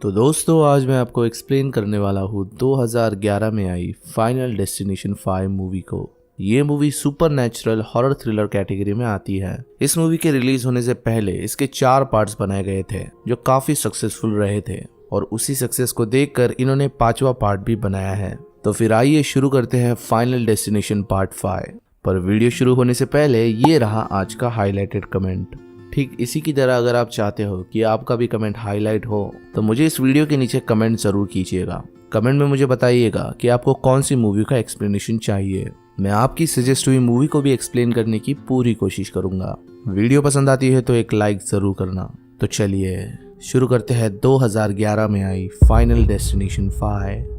तो दोस्तों आज मैं आपको एक्सप्लेन करने वाला हूँ 2011 में आई फाइनल डेस्टिनेशन 5 मूवी को। ये movie super natural horror thriller category में आती है। इस मूवी के रिलीज होने से पहले इसके 4 पार्ट्स बनाए गए थे जो काफी सक्सेसफुल रहे थे और उसी सक्सेस को देखकर इन्होंने 5वां पार्ट भी बनाया है। तो फिर आइए शुरू करते हैं फाइनल डेस्टिनेशन पार्ट 5। पर वीडियो शुरू होने से पहले ये रहा आज का हाईलाइटेड कमेंट। ठीक इसी की तरह अगर आप चाहते हो कि आपका भी कमेंट हाईलाइट हो तो मुझे इस वीडियो के नीचे कमेंट जरूर कीजिएगा। कमेंट में मुझे बताइएगा कि आपको कौन सी मूवी का एक्सप्लेनेशन चाहिए। मैं आपकी सजेस्ट हुई मूवी को भी एक्सप्लेन करने की पूरी कोशिश करूंगा। वीडियो पसंद आती है तो एक लाइक जरूर करना। तो चलिए शुरू करते हैं 2011 में आई फाइनल डेस्टिनेशन 5।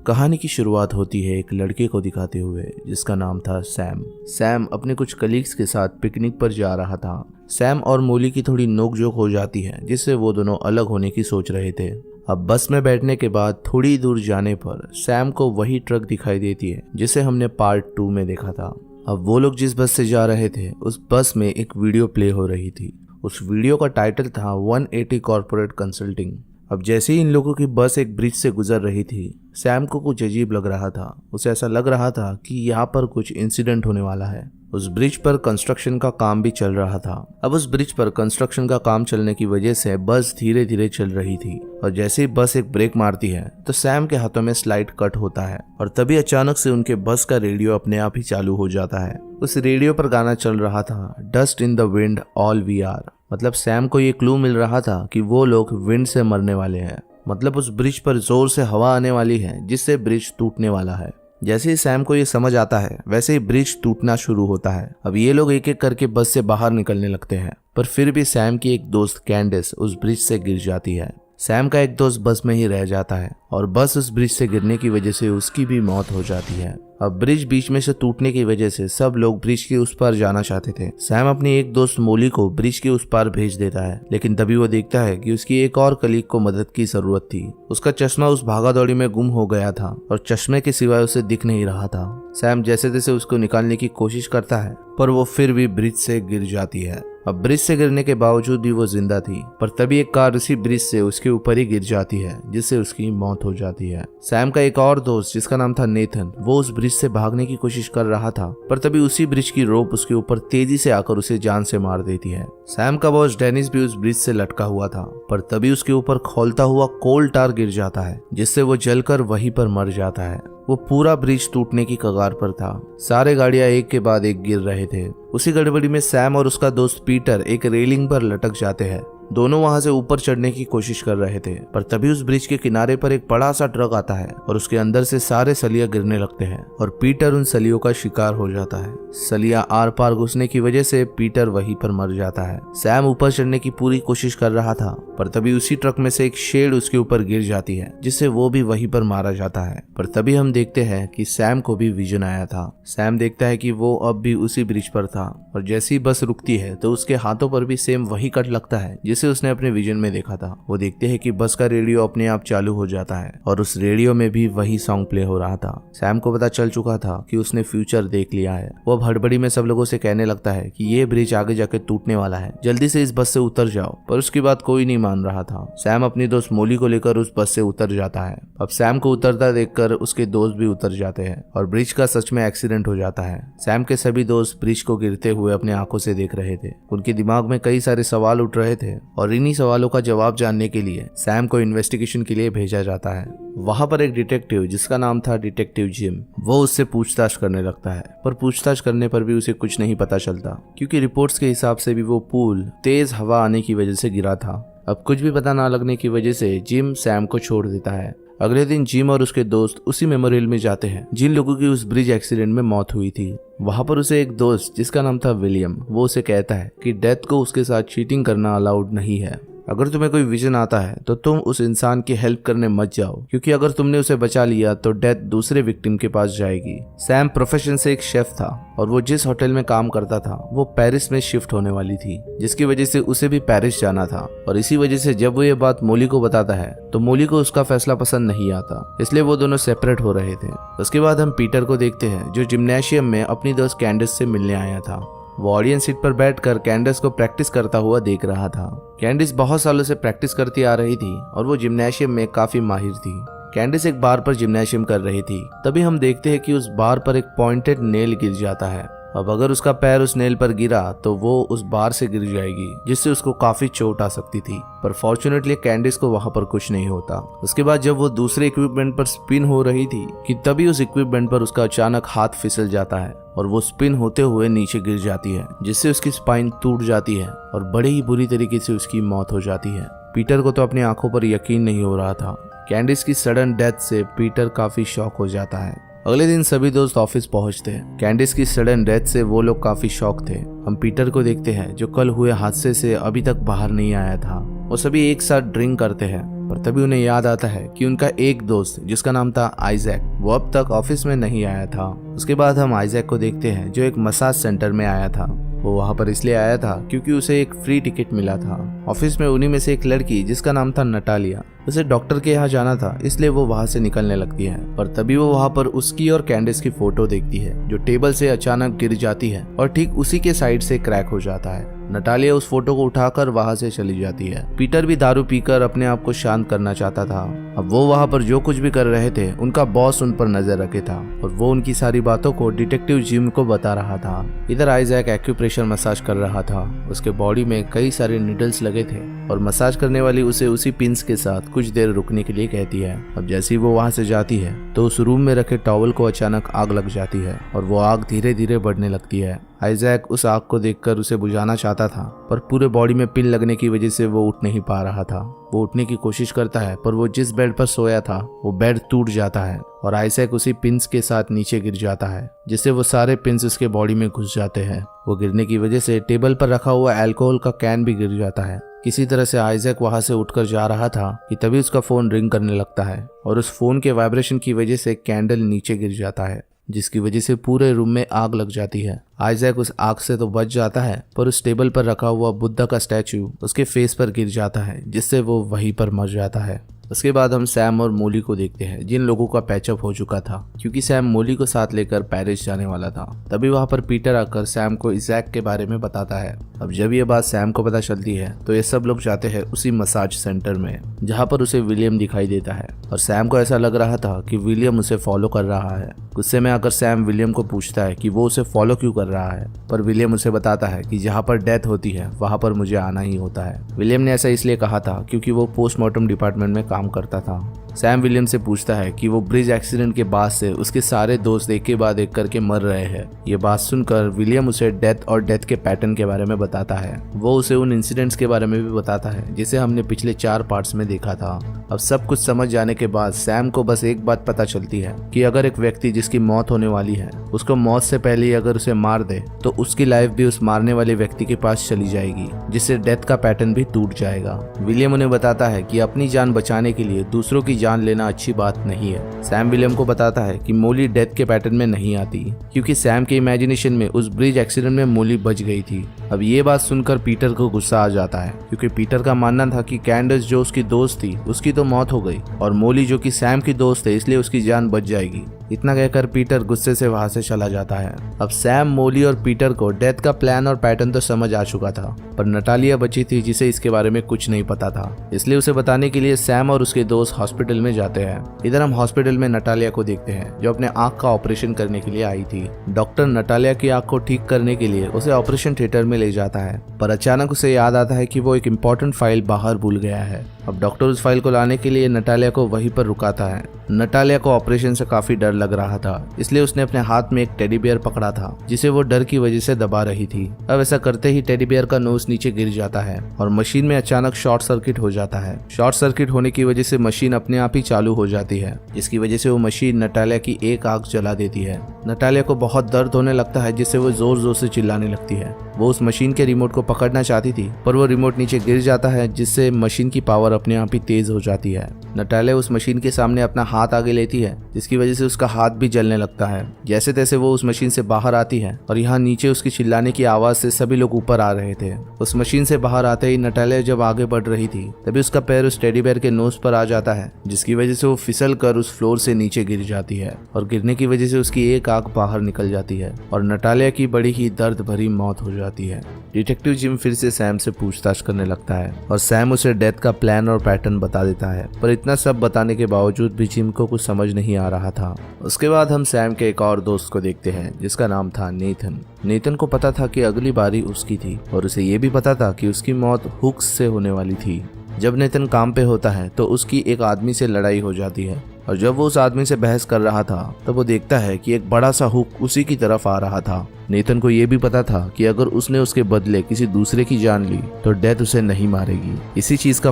कहानी की शुरुआत होती है एक लड़के को दिखाते हुए जिसका नाम था सैम। सैम अपने कुछ कलीग्स के साथ पिकनिक पर जा रहा था। सैम और मोली की थोड़ी नोकझोंक हो जाती है जिससे वो दोनों अलग होने की सोच रहे थे। अब बस में बैठने के बाद थोड़ी दूर जाने पर सैम को वही ट्रक दिखाई देती है जिसे हमने पार्ट 2 में देखा था। अब वो लोग जिस बस से जा रहे थे उस बस में एक वीडियो प्ले हो रही थी। उस वीडियो का टाइटल था 180 कॉर्पोरेट कंसल्टिंग। अब जैसे ही इन लोगों की बस एक ब्रिज से गुजर रही थी सैम को कुछ अजीब लग रहा था। उसे ऐसा लग रहा था कि यहाँ पर कुछ इंसिडेंट होने वाला है। उस ब्रिज पर कंस्ट्रक्शन का काम भी चल रहा था। अब उस ब्रिज पर कंस्ट्रक्शन का काम चलने की वजह से बस धीरे धीरे चल रही थी और जैसे ही बस एक ब्रेक मारती है तो सैम के हाथों में स्लाइड कट होता है और तभी अचानक से उनके बस का रेडियो अपने आप ही चालू हो जाता है। उस रेडियो पर गाना चल रहा था dust in the wind all we are. मतलब सैम को ये क्लू मिल रहा था कि वो लोग विंड से मरने वाले हैं। मतलब उस ब्रिज पर जोर से हवा आने वाली है जिससे ब्रिज टूटने वाला है। जैसे ही सैम को ये समझ आता है वैसे ही ब्रिज टूटना शुरू होता है। अब ये लोग एक एक करके बस से बाहर निकलने लगते हैं पर फिर भी सैम की एक दोस्त कैंडिस उस ब्रिज से गिर जाती है। सैम का एक दोस्त बस में ही रह जाता है और बस उस ब्रिज से गिरने की वजह से उसकी भी मौत हो जाती है। अब ब्रिज बीच में से टूटने की वजह से सब लोग ब्रिज के उस पार जाना चाहते थे। सैम अपनी एक दोस्त मोली को ब्रिज के उस पार भेज देता है लेकिन तभी वो देखता है कि उसकी एक और कलीग को मदद की जरूरत थी। उसका चश्मा उस भागादौड़ी में गुम हो गया था और चश्मे के सिवाय उसे दिख नहीं रहा था। सैम जैसे तैसे उसको निकालने की कोशिश करता है पर वो फिर भी ब्रिज से गिर जाती है। अब ब्रिज से गिरने के बावजूद भी वो जिंदा थी पर तभी एक कार उसी ब्रिज से उसके ऊपर ही गिर जाती है जिससे उसकी मौत हो जाती है। सैम का एक और दोस्त जिसका नाम था नेथन वो उस ब्रिज से भागने की कोशिश कर रहा था पर तभी उसी ब्रिज की रोप उसके ऊपर तेजी से आकर उसे जान से मार देती है। सैम का बॉस डेनिस भी उस ब्रिज से लटका हुआ था पर तभी उसके ऊपर खौलता हुआ कोल टार गिर जाता है जिससे वो जलकर वहीं पर मर जाता है। वो पूरा ब्रिज टूटने की कगार पर था। सारे गाड़ियां एक के बाद एक गिर रहे थे। उसी गड़बड़ी में सैम और उसका दोस्त पीटर एक रेलिंग पर लटक जाते हैं। दोनों वहां से ऊपर चढ़ने की कोशिश कर रहे थे पर तभी उस ब्रिज के किनारे पर एक बड़ा सा ट्रक आता है और उसके अंदर से सारे सलिया गिरने लगते हैं और पीटर उन सलियों का शिकार हो जाता है। सलिया आर पार घुसने की वजह से पीटर वहीं पर मर जाता है। सैम ऊपर चढ़ने की पूरी कोशिश कर रहा था पर तभी उसी ट्रक में से एक शेड उसके ऊपर गिर जाती है जिससे वो भी वहीं पर मारा जाता है। पर तभी हम देखते हैं कि सैम को भी विजन आया था। सैम देखता है कि वो अब भी उसी ब्रिज पर था और जैसी बस रुकती है तो उसके हाथों पर भी सेम वही कट लगता है जिसे उसने अपने विजन में देखा था। वो देखते हैं कि बस का रेडियो अपने आप चालू हो जाता है और उस रेडियो में भी वही सॉन्ग प्ले हो रहा था। सैम को पता चल चुका था कि उसने फ्यूचर देख लिया है। वो अब हड़बड़ी में सब लोगों से कहने लगता है कि ये ब्रिज आगे जाके टूटने वाला है, जल्दी से इस बस से उतर जाओ। पर उसकी बात कोई नहीं मान रहा था। सैम अपनी दोस्त मोली को लेकर उस बस से उतर जाता है। अब सैम को उतरता देखकर उसके दोस्त भी उतर जाते हैं और ब्रिज का सच में एक्सीडेंट हो जाता है। सैम के सभी दोस्त ब्रिज को गिरते हुए अपने आंखों से देख रहे थे। उनके दिमाग में कई सारे सवाल उठ रहे थे और इन्हीं सवालों का जवाब जानने के लिए सैम को इन्वेस्टिगेशन के लिए भेजा जाता है। वहां पर एक डिटेक्टिव जिसका नाम था डिटेक्टिव जिम वो उससे पूछताछ करने लगता है पर पूछताछ करने पर भी उसे कुछ नहीं पता चलता क्योंकि रिपोर्ट्स के हिसाब से भी वो पुल तेज हवा आने की वजह से गिरा था। अब कुछ भी पता ना लगने की वजह से जिम सैम को छोड़ देता है। अगले दिन जिम और उसके दोस्त उसी मेमोरियल में जाते हैं जिन लोगों की उस ब्रिज एक्सीडेंट में मौत हुई थी। वहां पर उसे एक दोस्त जिसका नाम था विलियम वो उसे कहता है कि डेथ को उसके साथ चीटिंग करना अलाउड नहीं है। अगर तुम्हें कोई विजन आता है तो तुम उस इंसान की हेल्प करने मत जाओ क्योंकि अगर तुमने उसे बचा लिया तो डेथ दूसरे विक्टिम के पास जाएगी। सैम प्रोफेशन से एक शेफ था और वो जिस होटल में काम करता था वो पेरिस में शिफ्ट होने वाली थी जिसकी वजह से उसे भी पेरिस जाना था और इसी वजह से जब वो ये बात मोली को बताता है तो मोली को उसका फैसला पसंद नहीं आता, इसलिए वो दोनों सेपरेट हो रहे थे। उसके बाद हम पीटर को देखते हैं जो जिम्नेशियम में अपनी दोस्त कैंडिस से मिलने आया था। वो ऑडियंस सीट पर बैठकर कैंडिस को प्रैक्टिस करता हुआ देख रहा था। कैंडिस बहुत सालों से प्रैक्टिस करती आ रही थी और वो जिम्नेशियम में काफी माहिर थी। कैंडिस एक बार पर जिम्नेशियम कर रही थी, तभी हम देखते हैं कि उस बार पर एक पॉइंटेड नेल गिर जाता है। अब अगर उसका पैर उस नेल पर गिरा तो वो उस बार से गिर जाएगी, जिससे उसको काफी चोट आ सकती थी। पर फॉर्चुनेटली कैंडिस को वहां पर कुछ नहीं होता। उसके बाद जब वो दूसरे इक्विपमेंट पर स्पिन हो रही थी कि तभी उस इक्विपमेंट पर उसका अचानक हाथ फिसल जाता है और वो स्पिन होते हुए नीचे गिर जाती है, जिससे उसकी स्पाइन टूट जाती है और बड़े ही बुरी तरीके से उसकी मौत हो जाती है। पीटर को तो अपनी आंखों पर यकीन नहीं हो रहा था। कैंडिस की सडन डेथ से पीटर काफी शॉक हो जाता है। अगले दिन सभी दोस्त ऑफिस पहुंचते हैं। कैंडिस की सडन डेथ से वो लोग काफी शॉक थे। हम पीटर को देखते हैं जो कल हुए हादसे से अभी तक बाहर नहीं आया था। वो सभी एक साथ ड्रिंक करते हैं, पर तभी उन्हें याद आता है कि उनका एक दोस्त जिसका नाम था आइजैक, वो अब तक ऑफिस में नहीं आया था। उसके बाद हम आइजैक को देखते हैं जो एक मसाज सेंटर में आया था। वो वहां पर इसलिए आया था क्योंकि उसे एक फ्री टिकट मिला था। ऑफिस में उन्हीं में से एक लड़की जिसका नाम था नटालिया, उसे डॉक्टर के यहाँ जाना था, इसलिए वो वहां से निकलने लगती है। पर तभी वो वहां पर उसकी और कैंडिस की फोटो देखती है जो टेबल से अचानक गिर जाती है और ठीक उसी के साइड से क्रैक हो जाता है। नटालिया उस फोटो को उठाकर वहां से चली जाती है। पीटर भी दारू पीकर अपने आप को शांत करना चाहता था। अब वो वहां पर जो कुछ भी कर रहे थे उनका बॉस उन पर नजर रखे था और वो उनकी सारी बातों को डिटेक्टिव जिम को बता रहा था। इधर आइजैक एक्यूप्रेशर मसाज कर रहा था। उसके बॉडी में कई सारे नीडल्स लगे थे और मसाज करने वाली उसे उसी पिंस के साथ कुछ देर रुकने के लिए कहती है। अब जैसे ही वो वहां से जाती है तो उस रूम में रखे टॉवल को अचानक आग लग जाती है और वो आग धीरे धीरे बढ़ने लगती है। आइजैक उस आग को देखकर उसे बुझाना चाहता था, पर पूरे बॉडी में पिन लगने की वजह से वो उठ नहीं पा रहा था। वो उठने की कोशिश करता है, पर वो जिस बेड पर सोया था वो बेड टूट जाता है और आइजैक उसी पिंस के साथ नीचे गिर जाता है, जिससे वो सारे पिंस उसके बॉडी में घुस जाते हैं। वो गिरने की वजह से टेबल पर रखा हुआ अल्कोहल का कैन भी गिर जाता है। किसी तरह से आइजैक वहां से उठकर जा रहा था कि तभी उसका फोन रिंग करने लगता है और उस फोन के वाइब्रेशन की वजह से कैंडल नीचे गिर जाता है, जिसकी वजह से पूरे रूम में आग लग जाती है। आइजैक उस आग से तो बच जाता है, पर उस टेबल पर रखा हुआ बुद्धा का स्टैचू उसके फेस पर गिर जाता है, जिससे वो वहीं पर मर जाता है। उसके बाद हम सैम और मोली को देखते हैं, जिन लोगों का पैचअप हो चुका था क्योंकि सैम मोली को साथ लेकर पेरिस जाने वाला था। तभी वहां पर पीटर आकर सैम को इज़ैक के बारे में बताता है। अब जब ये बात सैम को पता चलती है तो ये सब लोग जाते हैं उसी मसाज सेंटर में, जहाँ पर उसे विलियम दिखाई देता है और सैम को ऐसा लग रहा था कि विलियम उसे फॉलो कर रहा है। गुस्से में आकर सैम विलियम को पूछता है कि वो उसे फॉलो क्यों कर रहा है, पर विलियम उसे बताता है कि जहाँ पर डेथ होती है वहां पर मुझे आना ही होता है। विलियम ने ऐसा इसलिए कहा था क्योंकि वो पोस्टमार्टम डिपार्टमेंट में काम करता था। सैम विलियम से पूछता है कि वो ब्रिज एक्सीडेंट के बाद से उसके सारे दोस्त एक के बाद एक करके मर रहे हैं। ये बात सुनकर विलियम उसे डेथ और डेथ के पैटर्न के बारे में बताता है। वो उसे उन इंसिडेंट्स के बारे में भी बताता है जिसे हमने पिछले 4 पार्ट्स में देखा था। अब सब कुछ समझ जाने के बाद सैम को बस एक बात पता चलती है कि अगर एक व्यक्ति जिसकी मौत होने वाली है उसको मौत से पहले ही अगर उसे मार दे तो उसकी लाइफ भी उस मारने वाले व्यक्ति के पास चली जाएगी, जिससे डेथ का पैटर्न भी टूट जाएगा। विलियम उन्हें बताता है कि अपनी जान बचाने के लिए दूसरों की जान लेना अच्छी बात नहीं है। सैम विलियम को बताता है कि मोली डेथ के पैटर्न में नहीं आती क्योंकि सैम के इमेजिनेशन में उस ब्रिज एक्सीडेंट में मोली बच गई थी। अब ये बात सुनकर पीटर को गुस्सा आ जाता है क्योंकि पीटर का मानना था कि कैंडस जो उसकी दोस्त थी उसकी तो मौत हो गई और मोली जो कि सैम की दोस्त है इसलिए उसकी जान बच जाएगी। इतना कहकर पीटर गुस्से से वहां से चला जाता है। अब सैम, मोली और पीटर को डेथ का प्लान और पैटर्न तो समझ आ चुका था, पर नटालिया बची थी जिसे इसके बारे में कुछ नहीं पता था, इसलिए उसे बताने के लिए सैम और उसके दोस्त हॉस्पिटल में जाते हैं। इधर हम हॉस्पिटल में नटालिया को देखते हैं जो अपने आंख का ऑपरेशन करने के लिए आई थी। डॉक्टर नटालिया की आंख को ठीक करने के लिए उसे ऑपरेशन थिएटर में ले जाता है, पर अचानक उसे याद आता है कि वो एक इम्पोर्टेंट फाइल बाहर भूल गया है। अब डॉक्टर उस फाइल को लाने के लिए नटालिया को वहीं पर रुकाता है। नटालिया को ऑपरेशन से काफी डर लग रहा था, इसलिए उसने अपने हाथ में एक टेडी बियर पकड़ा था जिसे वो डर की वजह से दबा रही थी। अब ऐसा करते ही टेडी बियर का नोज नीचे गिर जाता है और मशीन में अचानक शॉर्ट सर्किट हो जाता है। शॉर्ट सर्किट होने की वजह से मशीन अपने आप ही चालू हो जाती है, जिसकी वजह से वो मशीन नटालिया की एक आंख जला देती है। नटालिया को बहुत दर्द होने लगता है, जिससे वो जोर जोर से चिल्लाने लगती है। वो उस मशीन के रिमोट को पकड़ना चाहती थी, पर वो रिमोट नीचे गिर जाता है, जिससे मशीन की पावर और अपने आप ही तेज हो जाती है। नटालिया उस मशीन के सामने अपना हाथ आगे लेती है, जिसकी वजह से उसका हाथ भी जलने लगता है। जैसे तैसे वो उस मशीन से बाहर आती है और यहाँ नीचे उसकी चिल्लाने की आवाज से सभी लोग ऊपर आ रहे थे। उस मशीन से बाहर आते ही नटालिया जब आगे बढ़ रही थी तभी उसका पैर उस टेडी बेयर के नोज पर आ जाता है, जिसकी वजह से वो फिसल कर उस फ्लोर से नीचे गिर जाती है और गिरने की वजह से उसकी एक आंख बाहर निकल जाती है और नटालिया की बड़ी ही दर्द भरी मौत हो जाती है। डिटेक्टिव जिम फिर से सैम से पूछताछ करने लगता है और सैम उसे डेथ का प्लान और पैटर्न बता देता है, पर इतना सब बताने के बावजूद भी जिम को कुछ समझ नहीं आ रहा था। उसके बाद हम सैम के एक और दोस्त को देखते हैं जिसका नाम था नेथन। नेथन को पता था कि अगली बारी उसकी थी और उसे ये भी पता था कि उसकी मौत हुक्स से होने वाली थी। जब नेथन काम पे होता है तो उसकी एक आदमी से लड़ाई हो जाती है और जब वो उस आदमी से बहस कर रहा था तब वो देखता है कि एक बड़ा सा हुक उसी की तरफ आ रहा था। नेथन को ये भी पता था कि अगर उसने उसके बदले किसी दूसरे की जान ली तो डेथ उसे नहीं मारेगी। इसी चीज का